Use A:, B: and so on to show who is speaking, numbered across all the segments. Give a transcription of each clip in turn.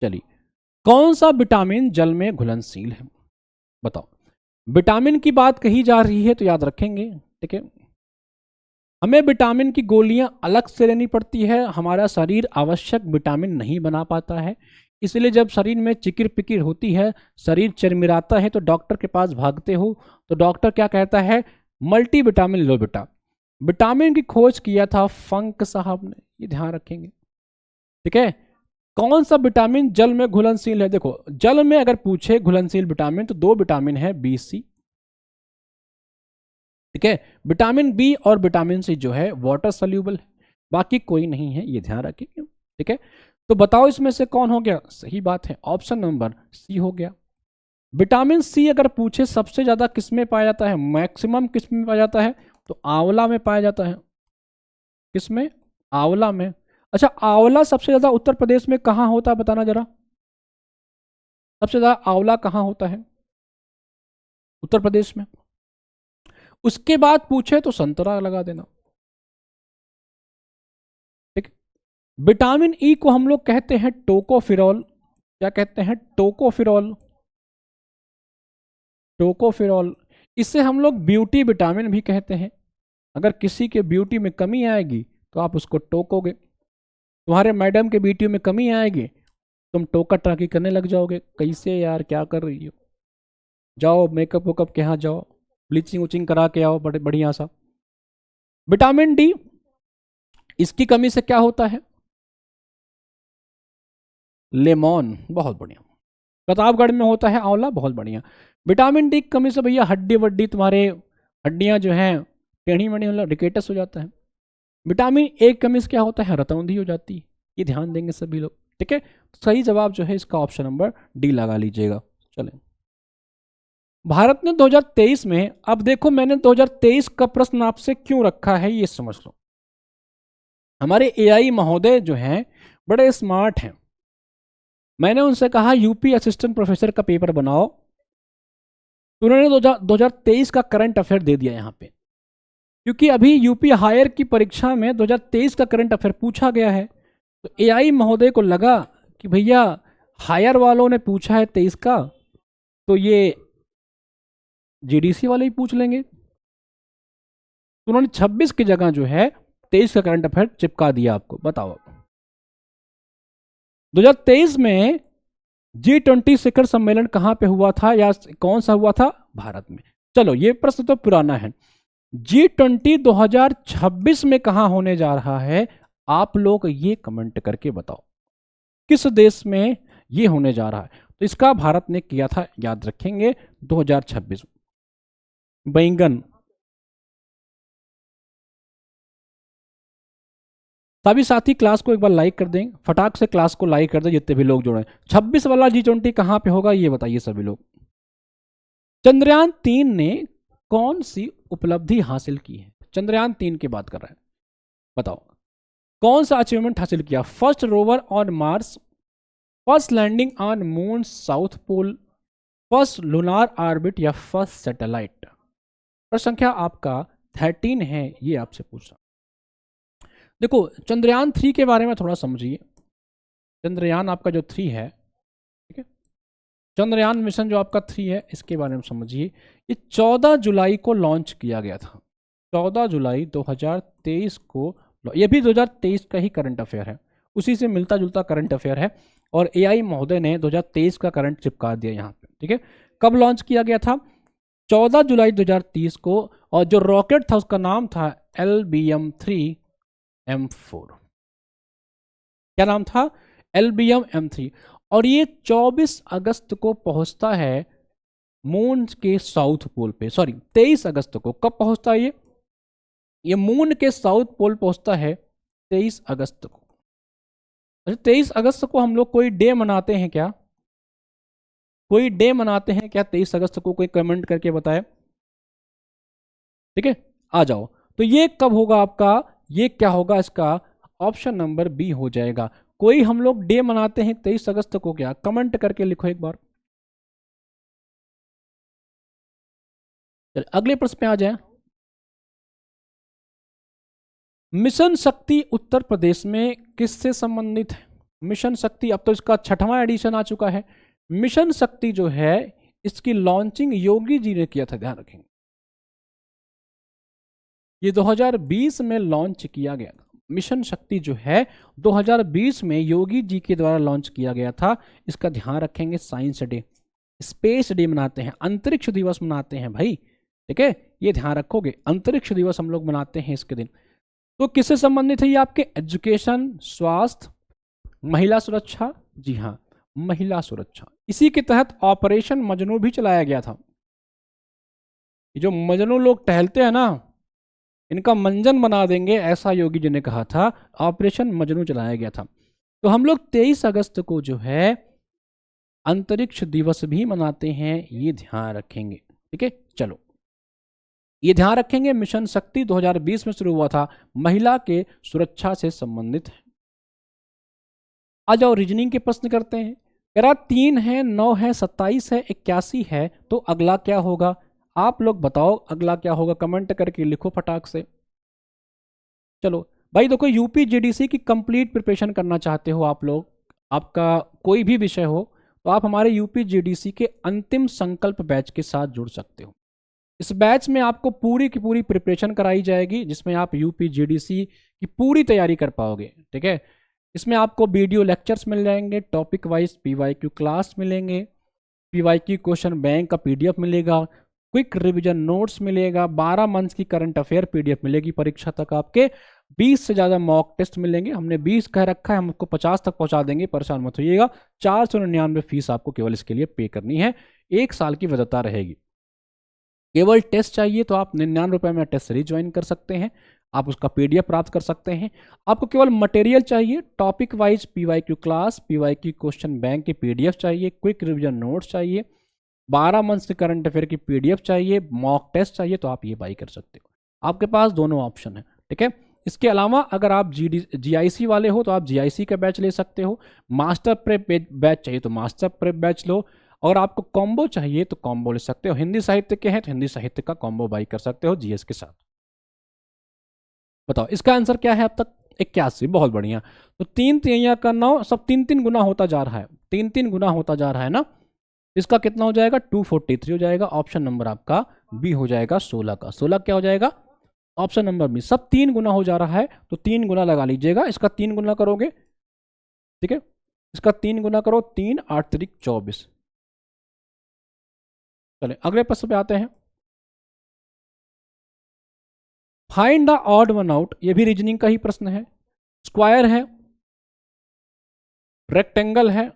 A: चलिए, कौन सा विटामिन जल में घुलनशील है? बताओ। विटामिन की बात कही जा रही है तो याद रखेंगे, ठीक है। हमें विटामिन की गोलियां अलग से लेनी पड़ती है, हमारा शरीर आवश्यक विटामिन नहीं बना पाता है। इसलिए जब शरीर में चिकिर पिकिर होती है, शरीर चरमिराता है, तो डॉक्टर के पास भागते हो, तो डॉक्टर क्या कहता है? मल्टी विटामिन लो बेटा। विटामिन की खोज किया था फंक साहब ने, ये ध्यान रखेंगे, ठीक है। कौन सा विटामिन जल में घुलनशील है? देखो, जल में अगर पूछे घुलनशील विटामिन तो दो विटामिन है, बी सी, ठीक है। विटामिन बी और विटामिन सी जो है वाटर सोल्यूबल है, बाकी कोई नहीं है, ये ध्यान रखिए, ठीक है। तो बताओ इसमें से कौन हो गया? सही बात है, ऑप्शन नंबर सी हो गया। विटामिन सी अगर पूछे सबसे ज्यादा किस में पाया जाता है, मैक्सिमम किस में पाया जाता है, तो आंवला में पाया जाता है। किस में? आंवला में। अच्छा, आंवला सबसे ज्यादा उत्तर प्रदेश में कहां होता है, बताना जरा। सबसे ज्यादा आंवला कहां होता है? उत्तर प्रदेश में। उसके बाद पूछे तो संतरा लगा देना, ठीक। विटामिन ई को हम लोग कहते हैं टोकोफिरॉल। क्या कहते हैं? टोकोफिरॉल। टोकोफिरॉल। इसे हम लोग ब्यूटी विटामिन भी कहते हैं। अगर किसी के ब्यूटी में कमी आएगी तो आप उसको टोकोगे। तुम्हारे मैडम के ब्यूटी में कमी आएगी, तुम टोका टाकी करने लग जाओगे, कैसे यार क्या कर रही हो, जाओ मेकअप वेकअप के यहाँ जाओ, ब्लीचिंग उचिंग करा के आओ, बड़े बढ़िया सा। विटामिन डी, इसकी कमी से क्या होता है? लेमन, बहुत बढ़िया। प्रतापगढ़ में होता है आंवला, बहुत बढ़िया। विटामिन डी की कमी से भैया हड्डी वड्डी तुम्हारे, हड्डियां जो हैं टेढ़ी मेढ़ी, मतलब रिकेटस हो जाता है। विटामिन ए की कमी से क्या होता है? रतौंधी हो जाती है। ये ध्यान देंगे सभी लोग, ठीक है। सही जवाब जो है इसका ऑप्शन नंबर डी लगा लीजिएगा। चलें, भारत ने 2023 में, अब देखो मैंने 2023 का प्रश्न आपसे क्यों रखा है ये समझ लो। हमारे एआई महोदय जो हैं बड़े स्मार्ट हैं। मैंने उनसे कहा यूपी असिस्टेंट प्रोफेसर का पेपर बनाओ, तो उन्होंने 2023 का करंट अफेयर दे दिया यहाँ पे। क्योंकि अभी यूपी हायर की परीक्षा में 2023 का करंट अफेयर पूछा गया है, तो एआई महोदय को लगा कि भैया हायर वालों ने पूछा है 23 का, तो ये जीडीसी वाले ही पूछ लेंगे। तो उन्होंने 26 की जगह जो है 23 का करंट अफेयर चिपका दिया आपको। बताओ, 2023 में G20 शिखर सम्मेलन कहां पे हुआ था, या कौन सा हुआ था? भारत में। चलो ये प्रश्न तो पुराना है। G20 2026 में कहां होने जा रहा है, आप लोग ये कमेंट करके बताओ, किस देश में ये होने जा रहा है। तो इसका भारत ने किया था, याद रखेंगे, 2026। बैंगन। सभी साथी क्लास को एक बार लाइक कर दें, फटाक से क्लास को लाइक कर दें जितने भी लोग जुड़े। 26 वाला G20 कहां पे होगा ये बताइए सभी लोग। चंद्रयान 3 ने कौन सी उपलब्धि हासिल की है? चंद्रयान 3 की बात कर रहे हैं, बताओ कौन सा अचीवमेंट हासिल किया? First rover on Mars, first landing on moon south pole, first lunar orbit, या फर्स्ट सैटेलाइट। प्रश्न संख्या आपका 13 है, ये आपसे पूछ रहा। देखो, चंद्रयान 3 के बारे में थोड़ा समझिए। चंद्रयान आपका जो 3 है, ठीक है, चंद्रयान मिशन जो आपका 3 है, इसके बारे में समझिए। ये 14 जुलाई को लॉन्च किया गया था। 14 जुलाई 2023 को, ये भी 2023 का ही करंट अफेयर है, उसी से मिलता जुलता करंट अफेयर है। और एआई महोदय ने 2023 का करंट चिपका दिया यहाँ पे, ठीक है। कब लॉन्च किया गया था? 14 जुलाई 2023 को। और जो रॉकेट था उसका नाम था LBM-3M4। क्या नाम था? LBM-M3। और ये 24 अगस्त को पहुंचता है मून के साउथ पोल पे। सॉरी, 23 अगस्त को। कब पहुंचता है ये मून के साउथ पोल पहुंचता है 23 अगस्त को। अच्छा, 23 अगस्त को हम लोग कोई डे मनाते हैं क्या? कोई डे मनाते हैं क्या 23 अगस्त को? कोई कमेंट करके बताए, ठीक है। आ जाओ, तो ये कब होगा आपका? ये क्या होगा इसका? ऑप्शन नंबर बी हो जाएगा। कोई हम लोग डे मनाते हैं 23 अगस्त को क्या? कमेंट करके लिखो एक बार। चलिए अगले प्रश्न पे आ जाए। मिशन शक्ति उत्तर प्रदेश में किससे संबंधित है? मिशन शक्ति, अब तो इसका 6वां एडिशन आ चुका है। मिशन शक्ति जो है इसकी लॉन्चिंग योगी जी ने किया था, ध्यान रखेंगे। ये 2020 में लॉन्च किया गया था। मिशन शक्ति जो है 2020 में योगी जी के द्वारा लॉन्च किया गया था। इसका ध्यान रखेंगे। साइंस डे, स्पेस डे मनाते हैं, अंतरिक्ष दिवस मनाते हैं भाई, ठीक है, ये ध्यान रखोगे। अंतरिक्ष दिवस हम लोग मनाते हैं इसके दिन। तो किससे संबंधित है ये? आपके एजुकेशन, स्वास्थ्य, महिला सुरक्षा, जी हाँ, महिला सुरक्षा। इसी के तहत ऑपरेशन मजनू भी चलाया गया था। ये जो मजनू लोग टहलते हैं ना, इनका मंजन बना देंगे, ऐसा योगी जी ने कहा था। ऑपरेशन मजनू चलाया गया था। तो हम लोग 23 अगस्त को जो है अंतरिक्ष दिवस भी मनाते हैं, ये ध्यान रखेंगे, ठीक है। चलो, ये ध्यान रखेंगे। मिशन शक्ति 2020 में शुरू हुआ था, महिला के सुरक्षा से संबंधित है। आ जाओ, रीजनिंग के प्रश्न करते हैं। कह रहा 3 है, 9 है, 27 है, 81 है, तो अगला क्या होगा? आप लोग बताओ अगला क्या होगा, कमेंट करके लिखो फटाक से। चलो भाई, देखो, यूपी जीडीसी की कंप्लीट प्रिपरेशन करना चाहते हो आप लोग, आपका कोई भी विषय हो, तो आप हमारे यूपी जीडीसी के अंतिम संकल्प बैच के साथ जुड़ सकते हो। इस बैच में आपको पूरी की पूरी प्रिपरेशन कराई जाएगी, जिसमें आप यूपी जीडीसी की पूरी तैयारी कर पाओगे, ठीक है। इसमें आपको वीडियो लेक्चर्स मिल जाएंगे, टॉपिक वाइज पीवाईक्यू क्लास मिलेंगे, पीवाईक्यू क्वेश्चन बैंक का पीडीएफ मिलेगा, क्विक रिवीजन नोट्स मिलेगा, 12 मंथ्स की करंट अफेयर पीडीएफ मिलेगी परीक्षा तक आपके, 20 से ज़्यादा मॉक टेस्ट मिलेंगे। हमने 20 कह रखा है, हम उसको 50 तक पहुंचा देंगे, परेशान मत होइएगा। 499 फीस आपको केवल इसके लिए पे करनी है, 1 साल की वैधता रहेगी। केवल टेस्ट चाहिए तो आप 99 रुपये में टेस्ट सीरीज ज्वाइन कर सकते हैं, आप उसका पीडीएफ प्राप्त कर सकते हैं। आपको केवल मटेरियल चाहिए, topic wise PYQ class, PYQ question bank की पीडीएफ चाहिए, क्विक रिवीजन नोट्स चाहिए, 12 मंथ्स के करंट अफेयर की पीडीएफ चाहिए, मॉक टेस्ट चाहिए, तो आप ये बाई कर सकते हो। आपके पास दोनों ऑप्शन है, ठीक है। इसके अलावा अगर आप जीआईसी वाले हो तो आप जीआईसी का बैच ले सकते हो, मास्टर प्रेप बैच चाहिए तो मास्टर प्रेप बैच लो, और आपको कॉम्बो चाहिए तो कॉम्बो ले सकते हो। हिंदी साहित्य के हैं तो हिंदी साहित्य का कॉम्बो बाई कर सकते हो जीएस के साथ। बताओ इसका आंसर क्या है अब तक? 81, बहुत बढ़िया। तो 3 3 का 9, सब 3 गुना होता जा रहा है, 3 गुना होता जा रहा है ना। इसका कितना हो जाएगा? 243 हो जाएगा। ऑप्शन नंबर आपका बी हो जाएगा 16 का। 16 क्या हो जाएगा? Option number B. सब 3 गुना हो जा रहा है तो 3 गुना लगा लीजिएगा। इसका 3 गुना करोगे, ठीक है, इसका 3 गुना करो, 3 8 3 24। चले अगले प्रश्न पे आते हैं। Find the odd one out, ये भी रीजनिंग का ही प्रश्न है। स्क्वायर है, रेक्टेंगल है,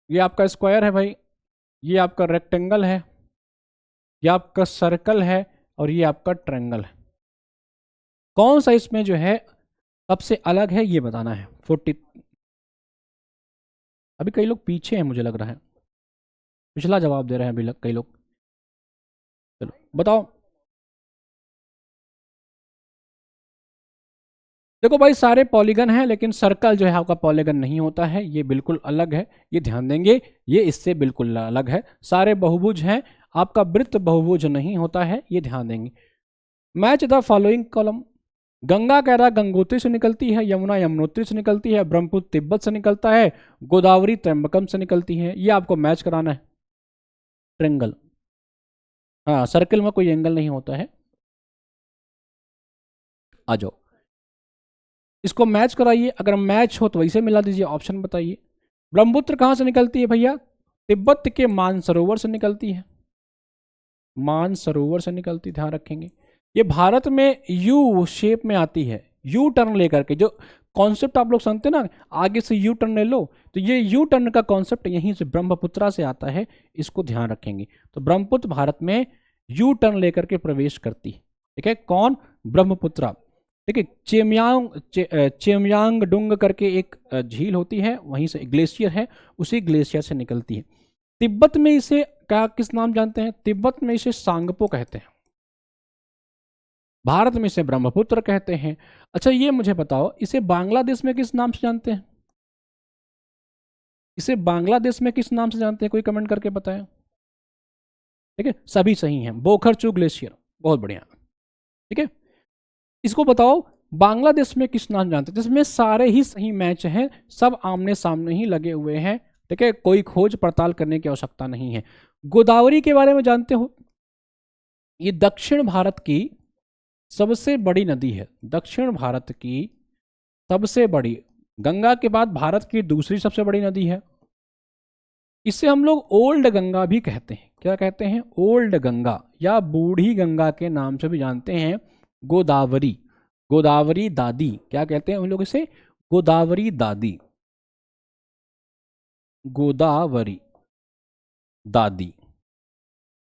A: ये आपका स्क्वायर है भाई, ये आपका रेक्टेंगल है, ये आपका सर्कल है, और ये आपका ट्रायंगल है। कौन सा इसमें जो है सबसे अलग है ये बताना है। 40। अभी कई लोग पीछे हैं मुझे लग रहा है, पिछला जवाब दे रहे हैं अभी कई लोग। चलो बताओ। देखो भाई, सारे पॉलीगन हैं, लेकिन सर्कल जो है आपका पॉलीगन नहीं होता है, ये बिल्कुल अलग है, ये ध्यान देंगे, ये इससे बिल्कुल अलग है। सारे बहुभुज हैं, आपका वृत्त बहुभुज नहीं होता है, ये ध्यान देंगे। Match the following column. Ganga कह रहा गंगोत्री से निकलती है, यमुना यमुनोत्री से निकलती है, ब्रह्मपुत्र तिब्बत से निकलता है, गोदावरी त्र्यंबकम से निकलती है। ये आपको मैच कराना है। ट्रेंगल, हाँ, सर्कल में कोई एंगल नहीं होता है। आ जाओ, इसको मैच कराइए, अगर मैच हो तो वैसे मिला दीजिए। ऑप्शन बताइए। ब्रह्मपुत्र कहाँ से निकलती है भैया? तिब्बत के मानसरोवर से निकलती है, मानसरोवर से निकलती, ध्यान रखेंगे। ये भारत में यू शेप में आती है, यू टर्न लेकर के। जो कॉन्सेप्ट आप लोग समझते ना, आगे से यू टर्न ले लो, तो ये यू टर्न का कॉन्सेप्ट यहीं से ब्रह्मपुत्रा से आता है, इसको ध्यान रखेंगे। तो ब्रह्मपुत्र भारत में यू टर्न लेकर के प्रवेश करती है, ठीक है। कौन? ब्रह्मपुत्रा, ठीक है। चेमयांग डुंग करके एक झील होती है, वहीं से ग्लेशियर है, उसी ग्लेशियर से निकलती है। तिब्बत में इसे क्या, किस नाम जानते हैं? तिब्बत में इसे सांगपो कहते हैं, भारत में इसे ब्रह्मपुत्र कहते हैं। अच्छा ये मुझे बताओ, इसे बांग्लादेश में किस नाम से जानते हैं? इसे बांग्लादेश में किस नाम से जानते हैं? कोई कमेंट करके बताएं। ठीक है, सभी सही हैं, बोखरचू ग्लेशियर, बहुत बढ़िया, ठीक है। इसको बताओ, बांग्लादेश में किस नाम जानते हैं, जिसमें सारे ही सही मैच हैं, सब आमने सामने ही लगे हुए हैं, ठीक है, कोई खोज पड़ताल करने की आवश्यकता नहीं है। गोदावरी के बारे में जानते हो, ये दक्षिण भारत की सबसे बड़ी नदी है, दक्षिण भारत की सबसे बड़ी, गंगा के बाद भारत की दूसरी सबसे बड़ी नदी है। इसे हम लोग ओल्ड गंगा भी कहते हैं, क्या कहते हैं, ओल्ड गंगा या बूढ़ी गंगा के नाम से भी जानते हैं। गोदावरी, गोदावरी दादी, क्या कहते हैं हम लोग इसे, गोदावरी दादी, गोदावरी दादी,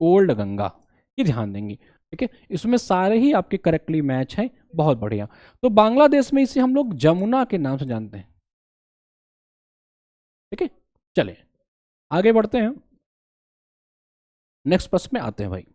A: ओल्ड गंगा, ये ध्यान देंगे, ठीक है। इसमें सारे ही आपके करेक्टली मैच हैं, बहुत बढ़िया। तो बांग्लादेश में इसे हम लोग जमुना के नाम से जानते हैं, ठीक है। चले आगे बढ़ते हैं, नेक्स्ट प्रश्न में आते हैं भाई।